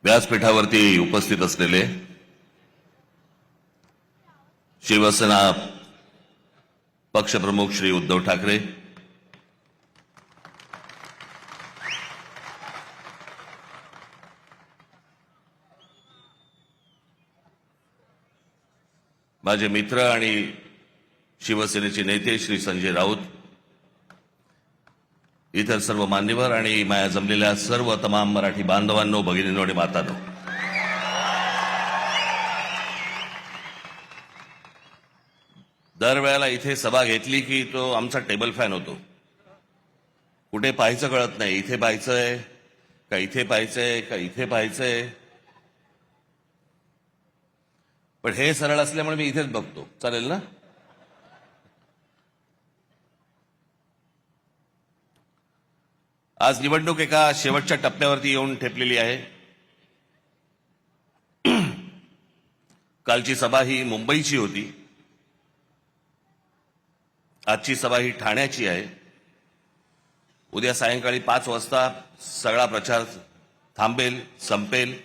व्यासपीठावरती उपस्थित असलेले शिवसेना पक्षप्रमुख श्री उद्धव ठाकरे, माझे मित्र आणि शिवसेनेचे नेते श्री संजय राऊत, इतर सर्व मान्यवर आणि माया जमलेल्या सर्व तमाम मराठी बांधवांनो, भगिनींनो आणि मातांनो, दरवेळेला इथे सभा घेतली की तो आमचा टेबल फॅन होतो. कुठे पाहायचं कळत नाही, इथे पाहायचंय का इथे पाहायचंय का इथे पाहायचंय. पण हे सरळ असल्यामुळे मी इथेच बघतो. चालेल ना? आज निवडणूक एका शेवटच्या टप्प्यावरती येऊन ठेपलेली आहे. कालची सभा ही मुंबईची होती, आजची सभा ही ठाण्याची आहे. उद्या सायंकाळी 5 वाजता सगळा प्रचार थांबेल, संपेल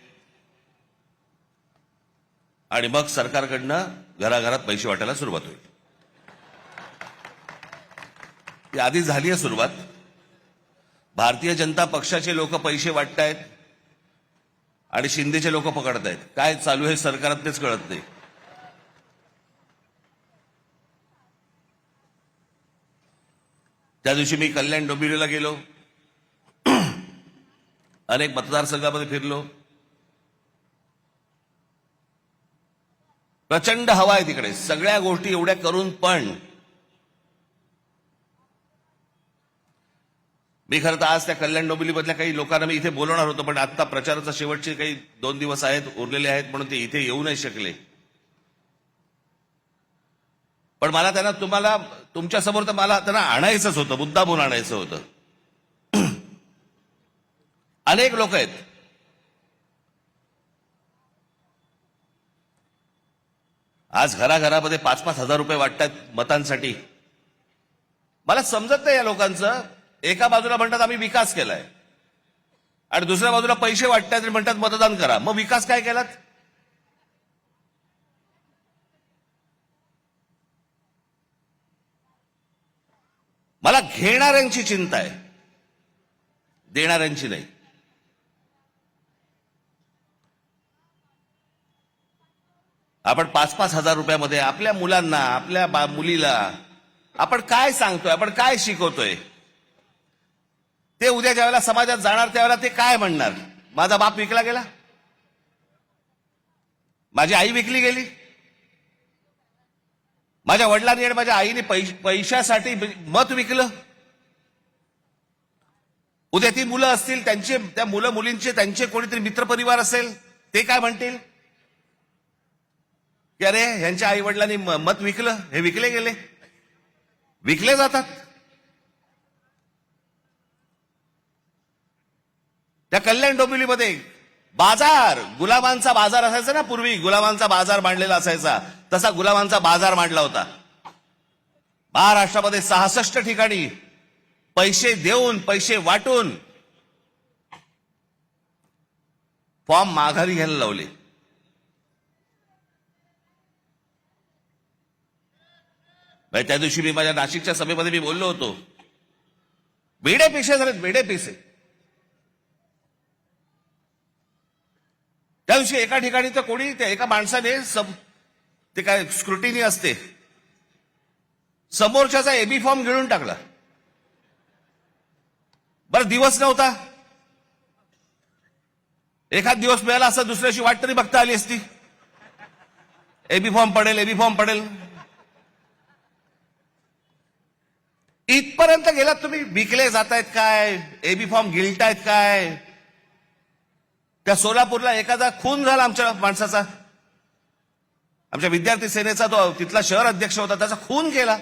आणि मग सरकारकडनं घराघरात पैसे वाटायला सुरुवात होईल. ती आधी झाली आहे सुरुवात. भारतीय जनता पक्षाचे लोक पैसे वाटतायत आणि शिंदेचे लोक पकडतायत. काय चालू आहे सरकारात तेच कळत नाही. त्या दिवशी मी कल्याण डोंबिवलीला गेलो, अनेक मतदारसंघामध्ये फिरलो. प्रचंड हवा आहे तिकडे, सगळ्या गोष्टी एवढ्या करून पण मी खरं तर आज त्या कल्याण डोंबिवलीमधल्या काही लोकांना मी इथे बोलवणार होतो, पण आता प्रचाराचा शेवटचे काही 2 दिवस आहेत, उरलेले आहेत, म्हणून ते इथे येऊ नाही शकले. पण मला त्यांना तुमच्यासमोर तर मला त्यांना आणायचंच होतं, मुद्दामून आणायचं होतं. अनेक लोक आहेत. आज घराघरामध्ये 5-5 हजार रुपये वाटतात मतांसाठी. मला समजत नाही या लोकांचं. एका बाजूला म्हणतात आम्ही विकास केलाय आणि दुसऱ्या बाजूला पैसे वाटतात आणि म्हणतात मतदान करा. मग विकास काय केलात? मला घेणाऱ्यांची चिंता आहे, देणाऱ्यांची नाही. आपण 5-5 हजार रुपयामध्ये आपल्या मुलांना, आपल्या मुलीला आपण काय सांगतोय, आपण काय शिकवतोय? ते उद्या ज्यावेळेला समाजात जाणार त्यावेळेला ते काय म्हणणार? माझा बाप विकला गेला, माझी आई विकली गेली, माझ्या वडिलांनी आणि माझ्या आईने पैशासाठी मत विकलं. उद्या ती मुलं असतील, त्या मुलं मुलींचे त्यांचे कोणीतरी मित्रपरिवार असेल, ते काय म्हणतील की अरे ह्यांच्या आई वडिलांनी मत विकलं, हे विकले गेले. विकले जातात. त्या कल्याण डोंबिवलीमध्ये बाजार, गुलामांचा बाजार असायचा ना पूर्वी, गुलामांचा बाजार मांडलेला असायचा, तसा गुलामांचा बाजार मांडला होता. महाराष्ट्रामध्ये 66 ठिकाणी पैसे देऊन, पैसे वाटून फॉर्म माघारी घ्यायला लावले. त्या दिवशी मी माझ्या नाशिकच्या सभेमध्ये मी बोललो होतो, वेडे पैसे झालेत, वेडे पैसे. त्या दिवशी एका ठिकाणी तर कोणी त्या एका माणसाने ते काय स्क्रुटिनी असते, समोरच्याचा एबी फॉर्म गिळून टाकला. बरं दिवस नव्हता, एखाद दिवस मिळाला असं दुसऱ्या दिवशी वाट तरी बघता आली असती. एबी फॉर्म पडेल, एबी फॉर्म पडेल. इथपर्यंत गेलात तुम्ही. विकले जातायत काय, एबी फॉर्म गिळतायत काय. त्या सोलापूरला एखादा खून झाला आमच्या माणसाचा, आमच्या विद्यार्थी सेनेचा, तो तिथला शहर अध्यक्ष होता, त्याचा खून केला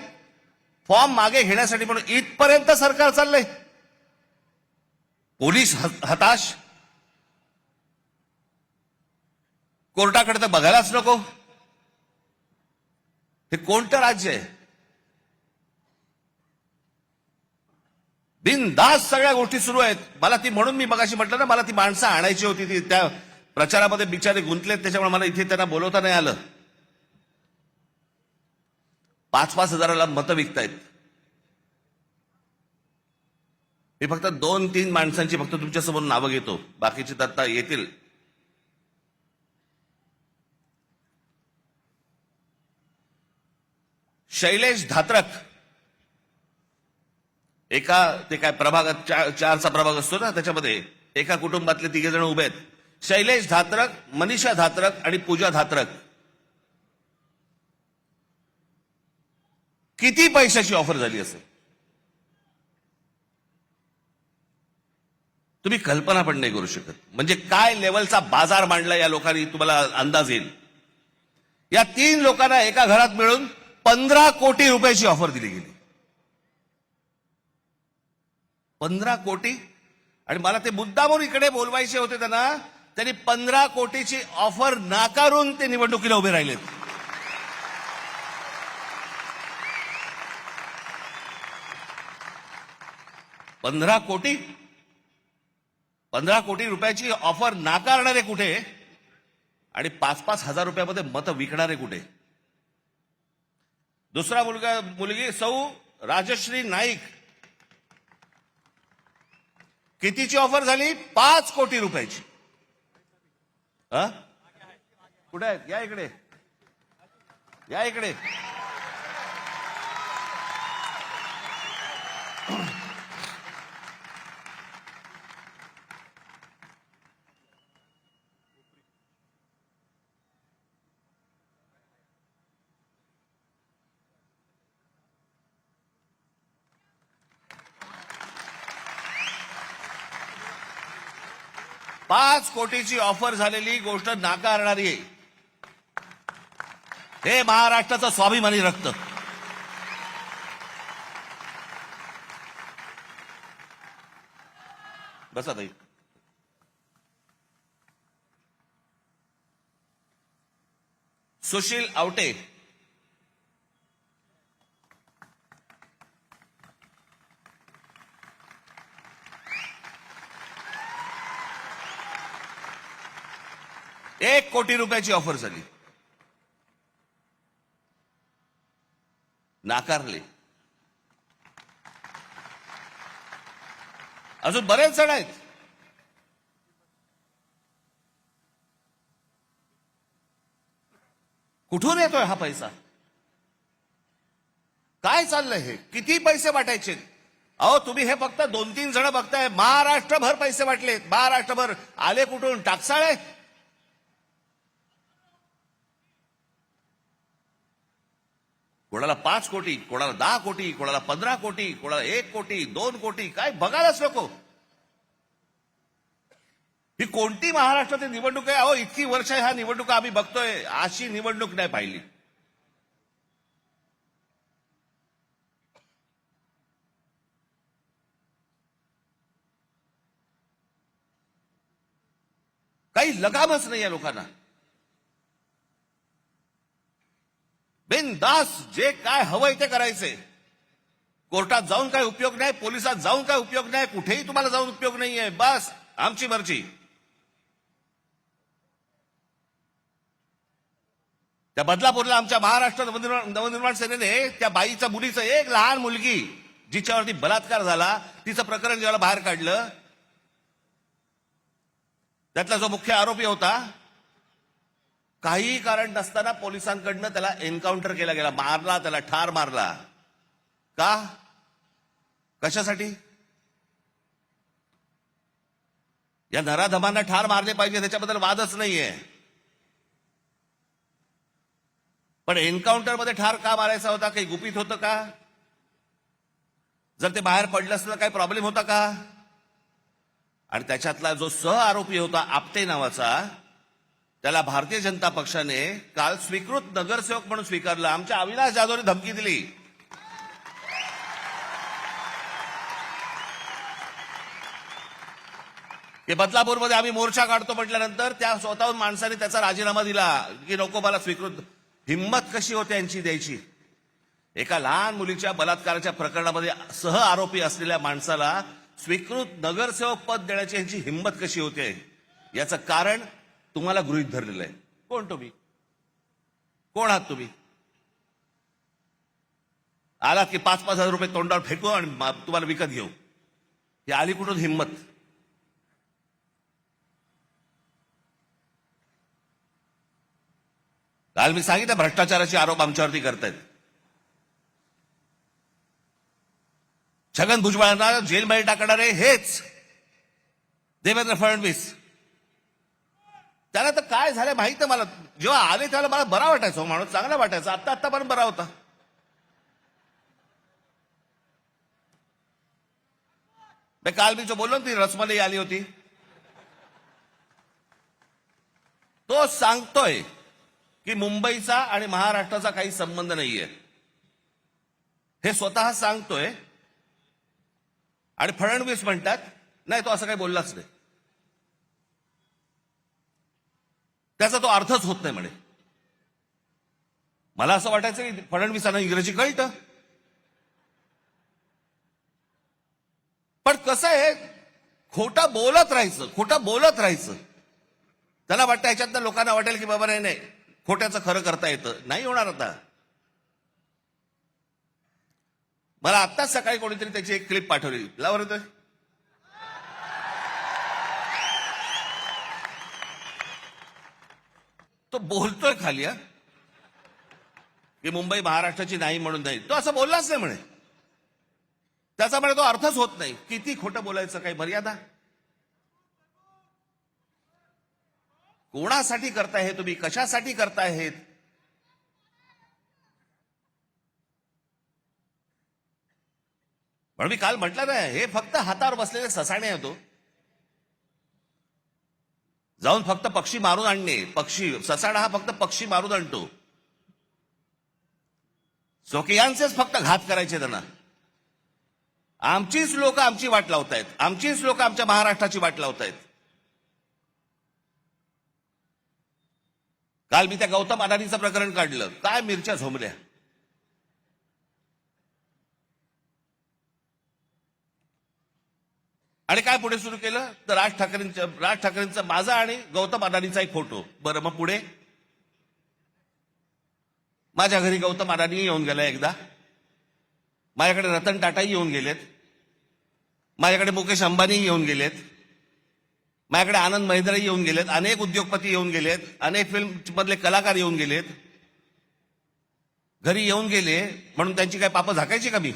फॉर्म मागे घेण्यासाठी. म्हणून इथपर्यंत सरकार चाललंय. पोलीस हताश, कोर्टाकडे तर बघायलाच नको. हे कोणतं राज्य आहे? बिनधास्त सगळ्या गोष्टी सुरू आहेत. मला ती, म्हणून मी मगाशी म्हटलं ना, मला ती माणसं आणायची होती, ती त्या प्रचारामध्ये बिचारे गुंतलेत, त्याच्यामुळे मला इथे त्यांना बोलवता नाही आलं. 5-5 हजाराला मतं विकतायत. मी फक्त 2-3 माणसांची फक्त तुमच्यासमोर नावं घेतो, बाकीचे तर आता येतील. शैलेश धात्रक, एका ते काय प्रभागात 4चा प्रभाग असतो ना, त्याच्यामध्ये एका कुटुंबातले 3 जण उभे आहेत. शैलेश धात्रक, मनीषा धात्रक आणि पूजा धात्रक. किती पैशाची ऑफर झाली असेल तुम्ही कल्पना पण नाही करू शकत. म्हणजे काय लेवलचा बाजार मांडला या लोकांनी, तुम्हाला अंदाज येईल. या 3 लोकांना एका घरात मिळून 15 कोटी रुपयाची ऑफर दिली गेली. 15 कोटी. आणि मला ते मुद्दामून इकडे बोलवायचे होते त्यांनी 15 कोटीची ऑफर नाकारून ते निवडणुकीला उभे राहिलेत. 15 कोटी 15 कोटी रुपयाची ऑफर नाकारणारे कुठे आणि 5-5 हजार रुपयामध्ये मतं विकणारे कुठे. दुसरा मुलगी सौ राजश्री नाईक, कितीची ऑफर झाली? 5 कोटी रुपयाची. कुठे आहेत? या इकडे, या इकडे. पाच कोटीची ऑफर झालेली गोष्ट नाकारणारी आहे. हे महाराष्ट्राचं स्वाभिमानी रक्त. बसा ताई. सुशील आवटे, एक कोटी रुपयाची ऑफर झाली, नाकारले. अजून बरेच जण आहेत. कुठून येतोय हा पैसा? काय चाललंय हे? किती पैसे वाटायचे? अहो तुम्ही हे फक्त 2-3 जण बघताय, महाराष्ट्रभर पैसे वाटले. महाराष्ट्रभर आले कुठून? टाकसाळे. कोणाला 5 कोटी, कोणाला 10 कोटी, कोणाला 15 कोटी, कोणाला 1 कोटी, 2 कोटी. काय बघायलाच नको. ही कोणती महाराष्ट्रातील निवडणूक आहे? अहो इतकी वर्ष ह्या निवडणुका आम्ही बघतोय, अशी निवडणूक नाही पाहिली. काही लगामच नाही या लोकांना. बिनदास जे काय हवंय ते करायचंय. कोर्टात जाऊन काय उपयोग नाही, पोलिसात जाऊन काय उपयोग नाही, कुठेही तुम्हाला जाऊन उपयोग नाहीये. बस आमची मर्जी. त्या बदलापूरला आमच्या महाराष्ट्र नवनिर्माण सेनेने त्या बाईच्या मुलीचं, एक लहान मुलगी जिच्यावरती बलात्कार झाला, तिचं प्रकरण जेव्हा बाहेर काढलं, त्यातला जो मुख्य आरोपी होता, काही कारण नसताना पोलिसांकडनं त्याला एन्काउंटर केला गेला, मारला, त्याला ठार मारला. का? कशासाठी? या नराधमांना ठार मारले पाहिजे त्याच्याबद्दल वादच नाहीये, पण एन्काउंटर मध्ये ठार का मारायचा होता? काही गुपित होतं का? जर ते बाहेर पडलं असतं काही प्रॉब्लेम होता का? आणि त्याच्यातला जो सह आरोपी होता आपटे नावाचा, त्याला भारतीय जनता पक्षाने काल स्वीकृत नगरसेवक म्हणून स्वीकारलं. आमच्या अविनाश जाधवने धमकी दिली. की बदलापूरमध्ये आम्ही मोर्चा काढतो म्हटल्यानंतर त्या स्वतःहून माणसाने त्याचा राजीनामा दिला की नको मला स्वीकृत. हिम्मत कशी होते यांची द्यायची? एका लहान मुलीच्या बलात्काराच्या प्रकरणामध्ये सह आरोपी असलेल्या माणसाला स्वीकृत नगरसेवक पद देण्याची यांची हिम्मत कशी होते? याचं कारण तुम्हाला गृहीत धरलेलं आहे. कोण तुम्ही? कोण आहात तुम्ही? आलात की 5,000 रुपये तोंडावर फेकू आणि तुम्हाला विकत घेऊ. ही आली कुठून हिंमत? काल मी सांगितलं भ्रष्टाचाराचे आरोप आमच्यावरती करतायत. छगन भुजबळांना जेलमध्ये टाकणारे हेच देवेंद्र फडणवीस. त्याला तर काय झालं माहित मला. जेव्हा आले त्याला मला बरा वाटायचा, माणूस चांगला वाटायचा. आतापर्यंत बरा होता. काल मी जो बोललो ना, ती रसमलाई आली होती, तो सांगतोय की मुंबईचा आणि महाराष्ट्राचा काही संबंध नाहीये. हे स्वतः सांगतोय आणि फडणवीस म्हणतात नाही, तो असं काही बोललाच नाही. त्याचा तो अर्थच होत नाही म्हणे. मला असं वाटायचं की फडणवीसांना इंग्रजी कळतं. पण कसं आहे, खोटं बोलत राहायचं. त्याला वाटतं ह्याच्यातनं लोकांना वाटेल की बाबा नाही, खोट्याचं खरं करता येतं. नाही होणार. आता मला आत्ताच सकाळी कोणीतरी त्याची एक क्लिप पाठवली. लावर येतोय. तो बोलतोय खाली की मुंबई महाराष्ट्राची नाही म्हणून नाही. तो असं बोललाच नाही म्हणे. त्याचा म्हणे तो अर्थच होत नाही. किती खोटं बोलायचं, काही मर्यादा? कोणासाठी करताय हे तुम्ही? कशासाठी करताय हे? पण मी काल म्हटलं ना, हे फक्त हातावर बसलेले ससाणे होतो. जाऊन फक्त पक्षी मारून आणणे. ससाणा हा फक्त पक्षी मारून आणतो. स्वकीयांचेच फक्त घात करायचे त्यांना. आमचीच लोक आमची वाट लावतायत. आमचीच लोक आमच्या महाराष्ट्राची वाट लावतायत. काल मी त्या गौतम अदानीचं प्रकरण काढलं. काय मिरच्या झोंबल्या. आणि काय पुढे सुरू केलं तर राज ठाकरेंचा माझा आणि गौतम अदानीचा एक फोटो. बरं, मग पुढे माझ्या घरी गौतम अदानी येऊन गेला एकदा. माझ्याकडे रतन टाटाही येऊन गेलेत. माझ्याकडे मुकेश अंबानी येऊन गेलेत. माझ्याकडे आनंद महिंद्राही येऊन गेलेत. अनेक उद्योगपती येऊन गेलेत. अनेक फिल्म मधले कलाकार येऊन गेलेत. घरी येऊन गेले म्हणून त्यांची काय पापं झाकायची का मी?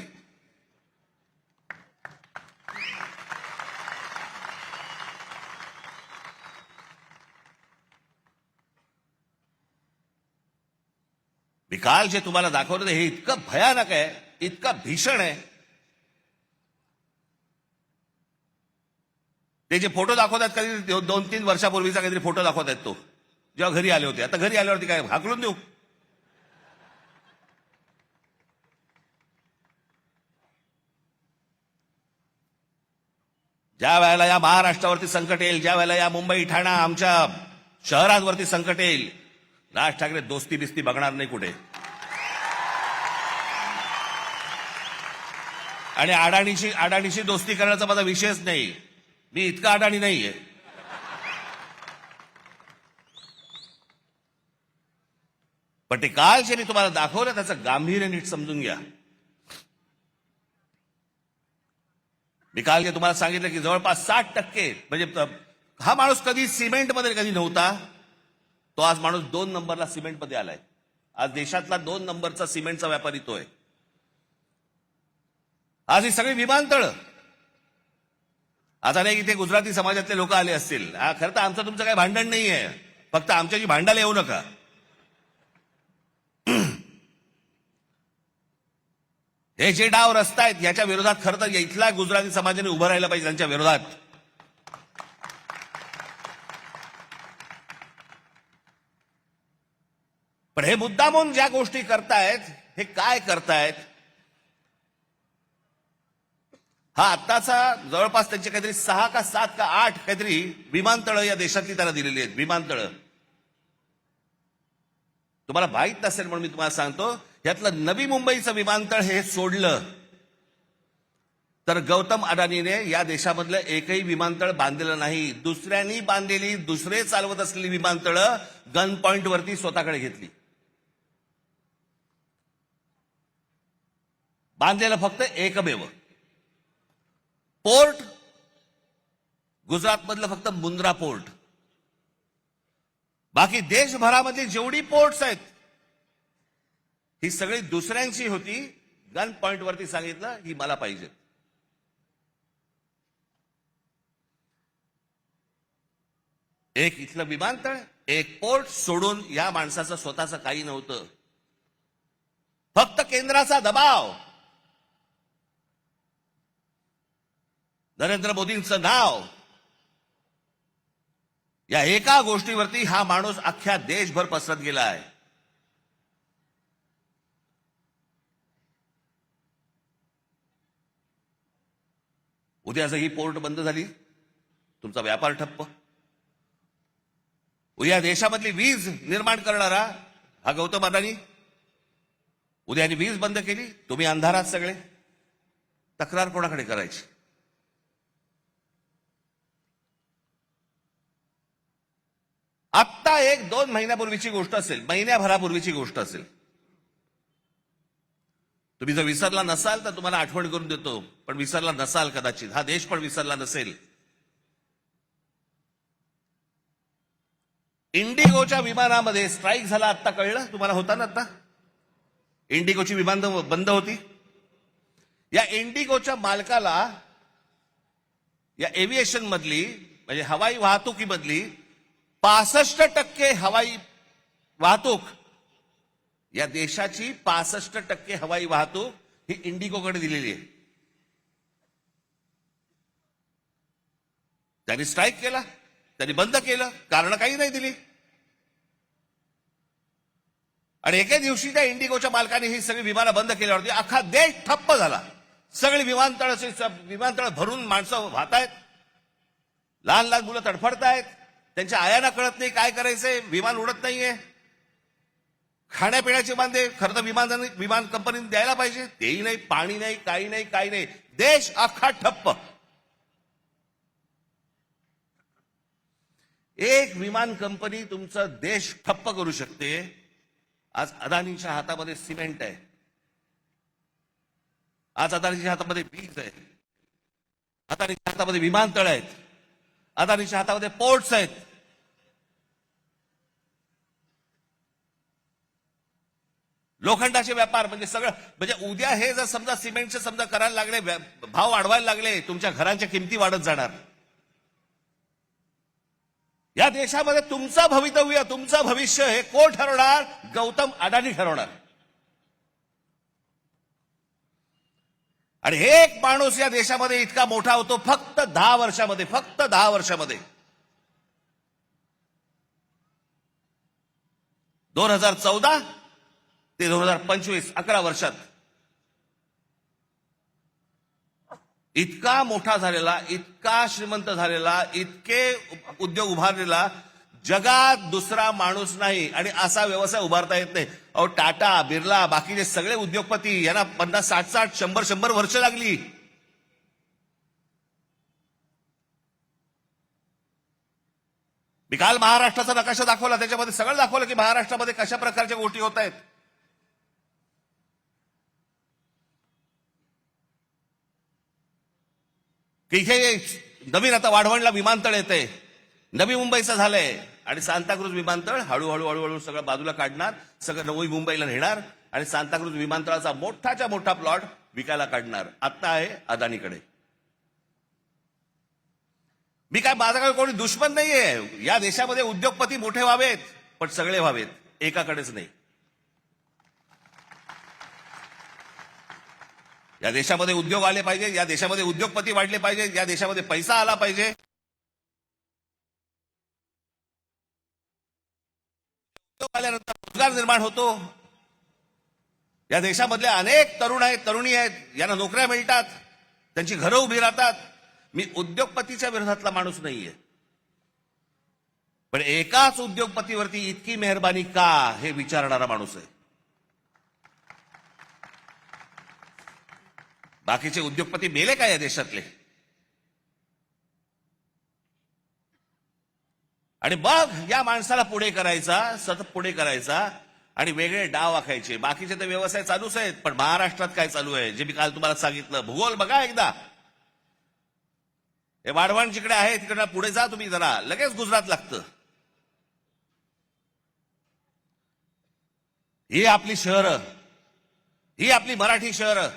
मी काल जे तुम्हाला दाखवलं हे इतकं भयानक आहे, इतकं भीषण आहे. ते जे फोटो दाखवतात, कधी 2-3 वर्षापूर्वीचा काहीतरी फोटो दाखवतात, तो जेव्हा घरी आले होते. आता घरी आल्यावरती काय हाकलून देऊ? ज्या वेळेला या महाराष्ट्रावरती संकट येईल, ज्या वेळेला या मुंबई ठाणा आमच्या शहरांवरती संकट येईल, राज ठाकरे दोस्ती बिस्ती बघणार नाही कुठे. आणि अडाणीशी दोस्ती करण्याचा माझा विषयच नाही. मी इतका अडाणी नाहीये. पण ते काल जे मी तुम्हाला दाखवलं त्याचं गांभीर्य नीट समजून घ्या. मी काल जे तुम्हाला सांगितलं की जवळपास 60% म्हणजे हा माणूस कधी सिमेंटमध्ये कधी नव्हता, तो आज माणूस 2 नंबरला सिमेंटमध्ये आलाय. आज देशातला 2 नंबरचा सिमेंटचा व्यापारी तो आहे. आज ही सगळी विमानतळं. आता नाही इथे गुजराती समाजातले लोक आले असतील. खरं तर आमचं तुमचं काही भांडण नाहीये, फक्त आमच्याशी भांडायला येऊ नका. हे जे डाव रस्तायत याच्या विरोधात खरं तर इथला गुजराती समाजाने उभं राहिलं पाहिजे, त्यांच्या विरोधात. पण हे मुद्दामून ज्या गोष्टी करतायत, हे काय करतायत? हा आत्ताचा जवळपास त्यांचे काहीतरी 6 का 7 का 8 काहीतरी विमानतळं या देशातली त्याला दिलेली आहेत. विमानतळं तुम्हाला माहीत नसेल म्हणून मी तुम्हाला सांगतो. यातलं नवी मुंबईचं विमानतळ हे सोडलं तर गौतम अडानीने या देशामधलं एकही विमानतळ बांधलेलं नाही. दुसऱ्यांनी बांधलेली, दुसरे चालवत असलेली विमानतळं गन पॉइंट वरती स्वतःकडे घेतली. बांधलेलं फक्त एकमेव पोर्ट गुजरातमधलं फक्त मुंद्रा पोर्ट. बाकी देशभरामधली जेवढी पोर्ट्स आहेत ही सगळी दुसऱ्यांची होती. गन पॉइंट वरती सांगितलं ही मला पाहिजे. एक इथलं विमानतळ, एक पोर्ट सोडून या माणसाचं स्वतःचं काही नव्हतं. फक्त केंद्राचा दबाव, नरेंद्र मोदींचं नाव, या एका गोष्टीवरती हा माणूस अख्ख्या देशभर पसरत गेला आहे. उद्या जर ही पोर्ट बंद झाली, तुमचा व्यापार ठप्प. उद्या देशामधली वीज निर्माण करणारा हा गौतम अदानी, उद्याने वीज बंद केली, तुम्ही अंधारात सगळे. तक्रार कोणाकडे करायची? आत्ता 1-2 महिन्यापूर्वीची गोष्ट असेल, महिन्याभरापूर्वीची गोष्ट असेल. तुम्ही जर विसरला नसाल तर तुम्हाला आठवण करून देतो, पण विसरला नसाल कदाचित, हा देश पण विसरला नसेल. इंडिगोच्या विमानामध्ये स्ट्राईक झाला, आत्ता कळलं तुम्हाला? होता ना आत्ता? इंडिगोची विमान बंद होती. या इंडिगोच्या मालकाला या एव्हिएशन मधली, म्हणजे हवाई वाहतुकीमधली 65% हवाई वाहतूक, या देशाची 65% हवाई वाहतूक ही इंडिगोकडे दिलेली आहे. त्यांनी स्ट्राईक केला, त्यांनी बंद केलं, कारण काही नाही दिली. आणि एके दिवशी त्या इंडिगोच्या मालकाने ही सगळी विमानं बंद केल्यावरती अख्खा देश ठप्प झाला. सगळी विमानतळ भरून माणसं वाहतायत, लहान लहान मुलं तडफडतायत, त्यांच्या आयांना कळत नाही काय करायचंय, विमान उडत नाहीये. खाण्यापिण्याचे बांधे खरं तर विमान कंपनीने द्यायला पाहिजे, तेही नाही, पाणी नाही, काही नाही, काही नाही. देश अख्खा ठप्प. एक विमान कंपनी तुमचा देश ठप्प करू शकते. आज अदानीच्या हातामध्ये सिमेंट आहे, आज अदानीच्या हातामध्ये वीज आहे, अदानीच्या हातामध्ये विमानतळ आहेत, अदानीच्या हातामध्ये पोर्ट्स आहेत. लोखंडाचे व्यापार, म्हणजे सगळं. म्हणजे उद्या हे जर समजा सिमेंटचे समजा करायला लागले, भाव वाढवायला लागले, तुमच्या घरांच्या किमती वाढत जाणार. या देशामध्ये तुमचं भवितव्य, तुमचं भविष्य हे कोण ठरवणार? गौतम अडानी ठरवणार. आणि एक माणूस या देशामध्ये इतका मोठा होतो फक्त 10 वर्षामध्ये, फक्त 10 वर्षामध्ये. 2014 ते 2025 11 वर्षात इतका मोठा झालेला, इतका श्रीमंत झालेला, इतके उद्योग उभारलेला जगात दुसरा माणूस नाही. आणि असा व्यवसाय उभारता येत नाही. अहो, टाटा, बिर्ला, बाकीचे सगळे उद्योगपती यांना 50, 60, 100 वर्ष लागली. मी काल महाराष्ट्राचा नकाशा दाखवला, त्याच्यामध्ये सगळं दाखवलं की महाराष्ट्रामध्ये कशा प्रकारच्या गोष्टी होत आहेत. की इथे नवीन आता वाढवणला विमानतळ येते, नवी मुंबईचं झालंय, आणि सांताक्रूज विमानतळ हळूहळू हळूहळू सगळं बाजूला काढणार, सगळं नवी मुंबईला नेणार आणि सांताक्रूज विमानतळाचा मोठाच्या मोठा प्लॉट विकायला काढणार. आता आहे अदानीकडे. मी काय, माझा काय कोणी दुश्मन नाहीये. या देशामध्ये उद्योगपती मोठे व्हावेत, पण सगळे व्हावेत, एकाकडेच नाही. या देशामध्ये उद्योग आले पाहिजे, या देशामध्ये उद्योगपती वाढले पाहिजे, या देशामध्ये पैसा आला पाहिजे. उद्योग आल्यानंतर रोजगार निर्माण होतो. या देशामधले अनेक तरुण आहेत, तरुणी आहेत, यांना नोकऱ्या मिळतात, त्यांची घरं उभी राहतात. मी उद्योगपतीच्या विरोधातला माणूस नाहीये, पण एकाच उद्योगपतीवरती इतकी मेहरबानी का, हे विचारणारा माणूस आहे. बाकीचे उद्योगपती मेले काय या देशातले? आणि मग या माणसाला पुढे करायचा, सतत पुढे करायचा आणि वेगळे डाव आखायचे. बाकीचे तर व्यवसाय चालूच आहेत, पण महाराष्ट्रात काय चालू आहे जे मी काल तुम्हाला सांगितलं. भूगोल बघा एकदा. हे वाढवण जिकडे आहे तिकडे पुढे जा तुम्ही जरा, लगेच गुजरात लागतं. ही आपली शहरं, ही आपली मराठी शहरं,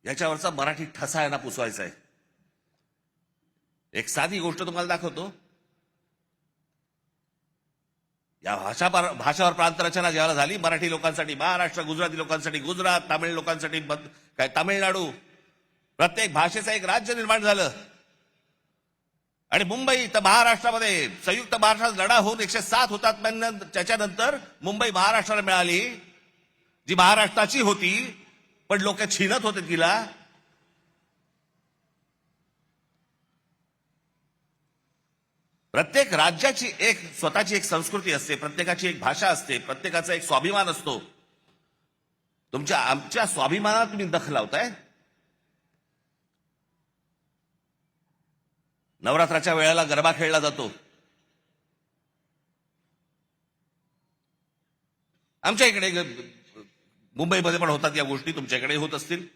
याच्यावरचा मराठी ठसा यांना पुसवायचा आहे. एक साधी गोष्ट तुम्हाला दाखवतो. या भाषावर प्रांतरचना ज्यावेळेला झाली मराठी लोकांसाठी महाराष्ट्र, गुजराती लोकांसाठी गुजरात, तामिळ लोकांसाठी काय तामिळनाडू, प्रत्येक भाषेचं एक राज्य निर्माण झालं. आणि मुंबई तर महाराष्ट्रामध्ये संयुक्त महाराष्ट्रात लढा होऊन 107 हुतात्म्यांना त्याच्यानंतर मुंबई महाराष्ट्राला मिळाली, जी महाराष्ट्राची होती, पण लोक छीनत होते तिला. प्रत्येक राज्याची एक स्वतःची एक संस्कृती असते, प्रत्येकाची एक भाषा असते, प्रत्येकाचा एक स्वाभिमान असतो. आमच्या स्वाभिमानात तुम्ही दख लावताय. नवरात्राच्या वेळेला गरबा खेळला जातो. आमच्या इकडे मुंबईमध्ये पण होतात या गोष्टी, तुमच्याकडे होत असतील.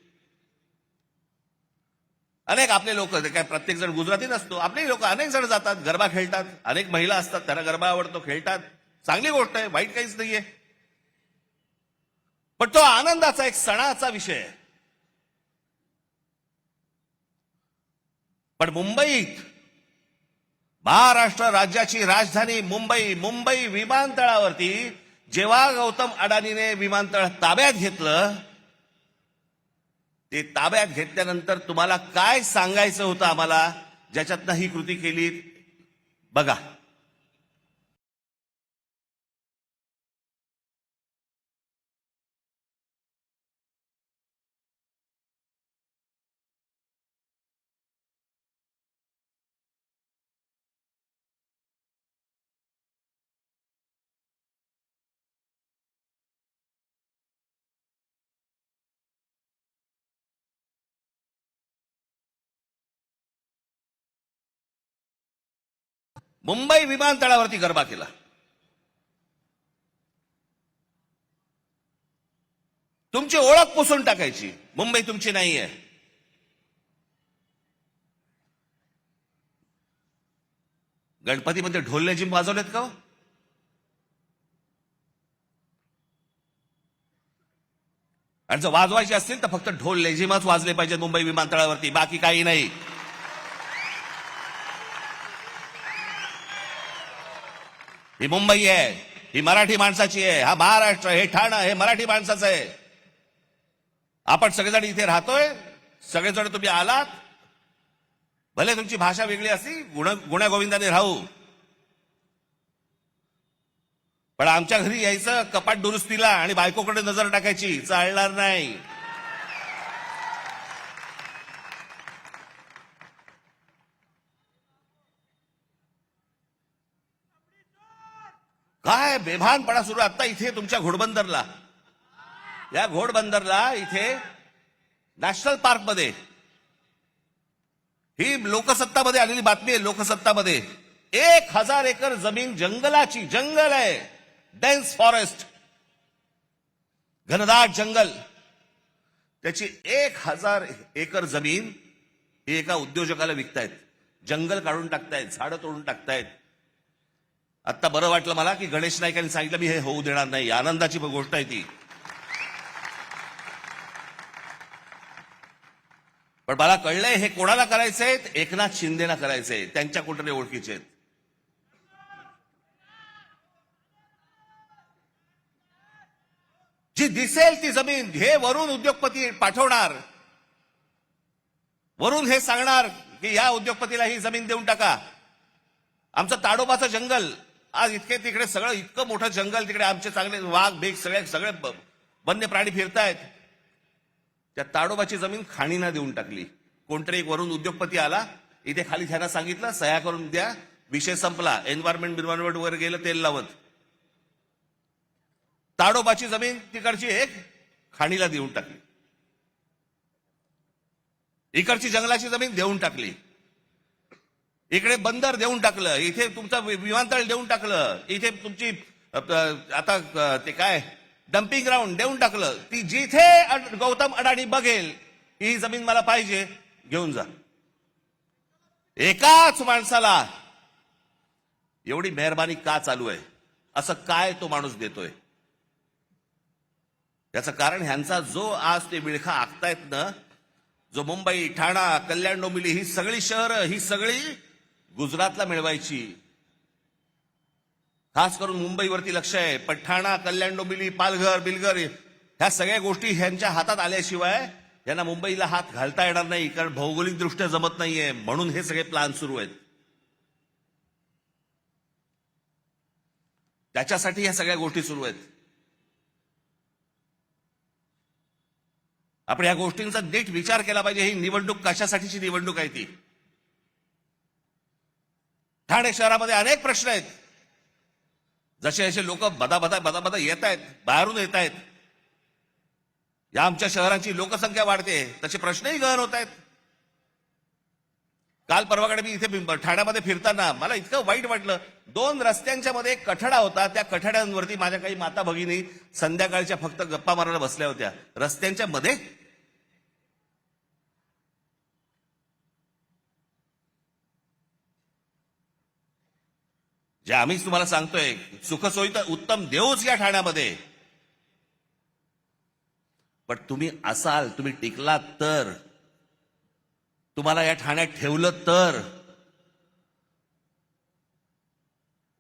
अनेक आपले लोक, काय प्रत्येक जण गुजराती नसतो, आपले लोक अनेक जण जातात, गरबा खेळतात. अनेक महिला असतात, त्यांना गरबा आवडतो, खेळतात. चांगली गोष्ट आहे, वाईट काहीच नाहीये. पण तो आनंदाचा एक सणाचा विषय आहे. पण मुंबईत, महाराष्ट्र राज्याची राजधानी मुंबई विमानतळावरती जेव्हा गौतम अडाणीने विमानतळ ताब्यात घेतलं, ते ताब्यात घेतल्यानंतर तुम्हाला काय सांगायचं होतं आम्हाला, ज्याच्यातनं ही कृती केली बघा. मुंबई विमानतळावरती गरबा केला. तुमची ओळख पुसून टाकायची, मुंबई तुमची नाहीये. गणपतीमध्ये ढोल लेझिम वाजवलेत का हो? आणि जर वाजवायचे असतील तर फक्त ढोल लेझिमच वाजले पाहिजे मुंबई विमानतळावरती, बाकी काही नाही. ही मुंबई आहे, ही मराठी माणसाची आहे. हा महाराष्ट्र, हे ठाणं हे मराठी माणसाचं आहे. आपण सगळेजण इथे राहतोय, सगळेजण तुम्ही आलात. भले तुमची भाषा वेगळी असली, गुण्यागोविंदाने राहू, पण आमच्या घरी यायचं कपाट दुरुस्तीला आणि बायकोकडे नजर टाकायची, चालणार नाही. काय बेभानपणा सुरू आता इथे तुमच्या घोडबंदरला. या घोडबंदरला इथे नॅशनल पार्कमध्ये, ही लोकसत्तामध्ये आलेली बातमी आहे. लोकसत्तामध्ये 1000 एकर जमीन जंगलाची, जंगल आहे, डेन्स फॉरेस्ट, घनदाट जंगल, त्याची 1000 एकर जमीन ही एका उद्योजकाला विकतायत. जंगल काढून टाकतायत, झाडं तोडून टाकतायत. आता बरं वाटलं मला की गणेश नाईकांनी सांगितलं मी हे होऊ देणार नाही. आनंदाची गोष्ट आहे ती. पण मला कळलंय हे कोणाला करायचंय, एकनाथ शिंदेना करायचंय, त्यांच्या कुठे ओळखीचे आहेत. जी दिसेल ती जमीन हे वरून उद्योगपती पाठवणार, वरून हे सांगणार की या उद्योगपतीला ही जमीन देऊन टाका. आमचं ताडोबाचं जंगल आज इतके, तिकडे सगळं इतकं मोठं जंगल, तिकडे आमचे चांगले वाघ बेग सगळे वन्य प्राणी फिरतायत. त्या ताडोबाची जमीन खाणींना देऊन टाकली. कोणतरी एक वरून उद्योगपती आला, इथे खाली त्यांना सांगितलं सह्या करून द्या, विषय संपला. एन्व्हायरमेंट वगैरे गेलं तेल लावत. ताडोबाची जमीन तिकडची एक खाणीला देऊन टाकली, इकडची जंगलाची जमीन देऊन टाकली, इकडे बंदर देऊन टाकलं, इथे तुमचं विमानतळ देऊन टाकलं, इथे तुमची आता ते काय डम्पिंग ग्राउंड देऊन टाकलं. ती जिथे गौतम अडाणी बघेल ही जमीन मला पाहिजे घेऊन जा. एकाच माणसाला एवढी मेहरबानी का चालू आहे? असं काय तो माणूस देतोय? याचं कारण ह्यांचा जो आज ते विळखा आखतायत ना, जो मुंबई, ठाणा, कल्याण, डोंबिवली ही सगळी शहरं ही सगळी गुजरातला मिळवायची. खास करून मुंबईवरती लक्ष आहे, पण ठाणा, कल्याण, डोंबिवली, पालघर, बिलघर ह्या सगळ्या गोष्टी ह्यांच्या हातात आल्याशिवाय यांना मुंबईला हात घालता येणार नाही, कारण भौगोलिक दृष्ट्या जमत नाहीये. म्हणून हे सगळे प्लान सुरू आहेत. त्याच्यासाठी ह्या सगळ्या गोष्टी सुरू आहेत. आपण या गोष्टींचा नीट विचार केला पाहिजे. ही निवडणूक कशासाठीची निवडणूक आहे ती? ठाणे शहरामध्ये अनेक प्रश्न आहेत. जसे जसे लोक बदा येत आहेत, बाहेरून येत आहेत, या आमच्या शहरांची लोकसंख्या वाढते, तसे प्रश्नही गहन होत आहेत. काल परवाकडे मी इथे ठाण्यामध्ये फिरताना मला इतकं वाईट वाटलं. 2 रस्त्यांच्या मध्ये एक कठडा होता. त्या कठड्यांवरती माझ्या काही माता भगिनी संध्याकाळच्या फक्त गप्पा मारायला बसल्या होत्या. रस्त्यांच्या मध्ये जे आम्हीच तुम्हाला सांगतोय, सुखसोयी तर उत्तम देऊच या ठाण्यामध्ये, पण तुम्ही असाल, तुम्ही टिकलात तर, तुम्हाला या ठाण्यात ठेवलं तर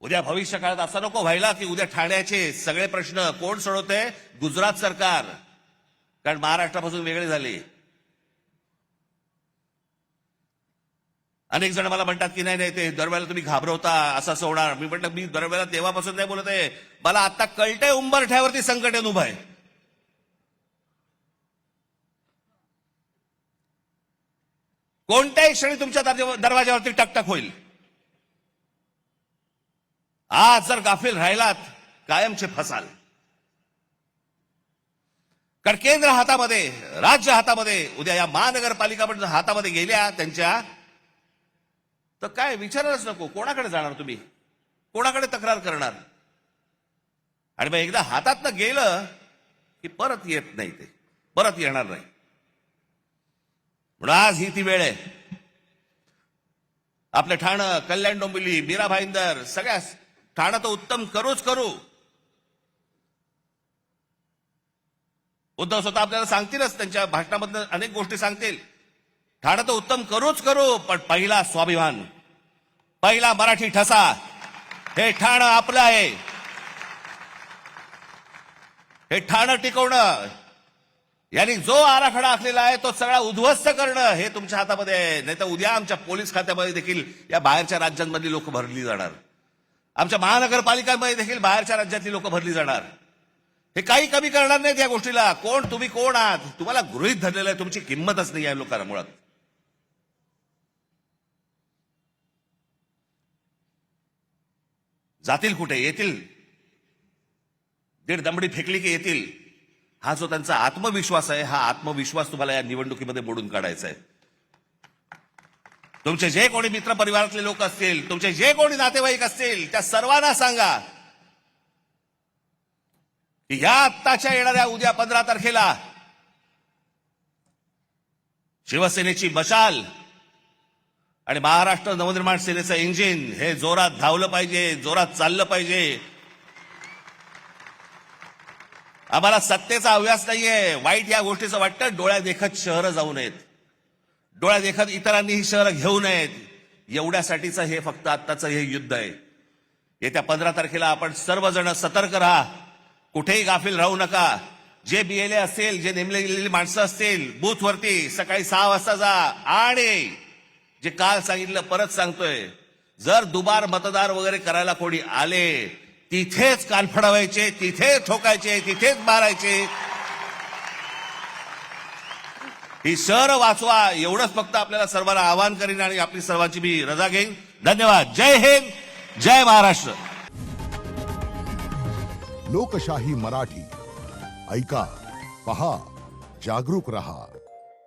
उद्या भविष्य काळात असं नको व्हायला की उद्या ठाण्याचे सगळे प्रश्न कोण सोडवते? गुजरात सरकार, कारण महाराष्ट्रापासून वेगळे झाले. अनेक जण मला म्हणतात की नाही ते दरवेळेला तुम्ही घाबरवता, असं होणार. मी म्हटलं मी दरवेळेला तेव्हापासून नाही बोलत आहे, मला आता कळतंय उंबरठ्यावरती संकट येऊन उभं आहे. कोणत्याही क्षणी तुमच्या दरवाज्यावरती टकटक होईल. आज जर गाफील राहिलात कायमचे फसाल. कारण केंद्र हातामध्ये, राज्य हातामध्ये, उद्या या महानगरपालिका पण हातामध्ये गेल्या त्यांच्या, तर काय विचारायलाच नको. कोणाकडे जाणार तुम्ही? कोणाकडे तक्रार करणार? आणि मग एकदा हातातनं गेलं की परत येत नाही, ते परत येणार नाही. म्हणून आज ही ती वेळ आहे. आपलं ठाणं, कल्याण, डोंबिवली, मीरा भाईंदर, सगळ्या ठाणं तर उत्तम करूच करू. उद्धव स्वतः आपल्याला सांगतीलच, त्यांच्या भाषणामधून अनेक गोष्टी सांगतील. ठाणं तर उत्तम करूच करू, पण पहिला स्वाभिमान, पहिला मराठी ठसा, हे ठाणं आपलं आहे. हे ठाणं टिकवणं, यांनी जो आराखडा आखलेला आहे तो सगळा उद्ध्वस्त करणं हे तुमच्या हातामध्ये आहे. नाही तर उद्या आमच्या पोलीस खात्यामध्ये देखील या बाहेरच्या राज्यांमधली लोक भरली जाणार. आमच्या महानगरपालिकांमध्ये देखील बाहेरच्या राज्यातली लोक भरली जाणार. हे काही कमी करणार नाहीत या गोष्टीला. कोण तुम्ही कोण आहात? तुम्हाला गृहीत धरलेलं आहे, तुमची किंमतच नाही या लोकांना मुळात. जातील कुठे? येतील. 1.5 दमडी फेकली की येतील. हा जो त्यांचा आत्मविश्वास आहे, हा आत्मविश्वास तुम्हाला या निवडणुकीमध्ये मोडून काढायचा आहे. तुमचे जे कोणी मित्र परिवारातले लोक असतील, तुमचे जे कोणी नातेवाईक असतील, त्या सर्वांना सांगा की या आत्ताच्या येणाऱ्या उद्या 15 तारखेला शिवसेनेची मशाल आणि महाराष्ट्र नवनिर्माण सेनेचं इंजिन हे जोरात धावलं पाहिजे, जोरात चाललं पाहिजे. आम्हाला सत्तेचा हव्यास नाहीये. वाईट या गोष्टीचं वाटतं, डोळ्या देखत शहरं जाऊ नयेत, डोळ्या देखत इतरांनी ही शहरं घेऊ नयेत, एवढ्यासाठीचं हे फक्त आत्ताचं हे युद्ध आहे. येत्या 15 तारखेला आपण सर्वजण सतर्क राहा, कुठेही गाफील राहू नका. जे बीएलए असेल, जे नेमले गेलेली माणसं असतील, बूथवरती सकाळी 6 वाजता जा. आणि जे काल सांगितलं परत सांगतोय, जर दुबार मतदार वगैरे करायला कोणी आले, तिथेच कान फडवायचे, तिथेच ठोकायचे, तिथेच मारायचे. ही शहर वाचवा, एवढंच फक्त आपल्याला सर्वांना आवाहन करीन आणि आपली सर्वांची मी रजा घेईन. धन्यवाद. जय हिंद, जय महाराष्ट्र. लोकशाही मराठी ऐका, पहा, जागरूक रहा.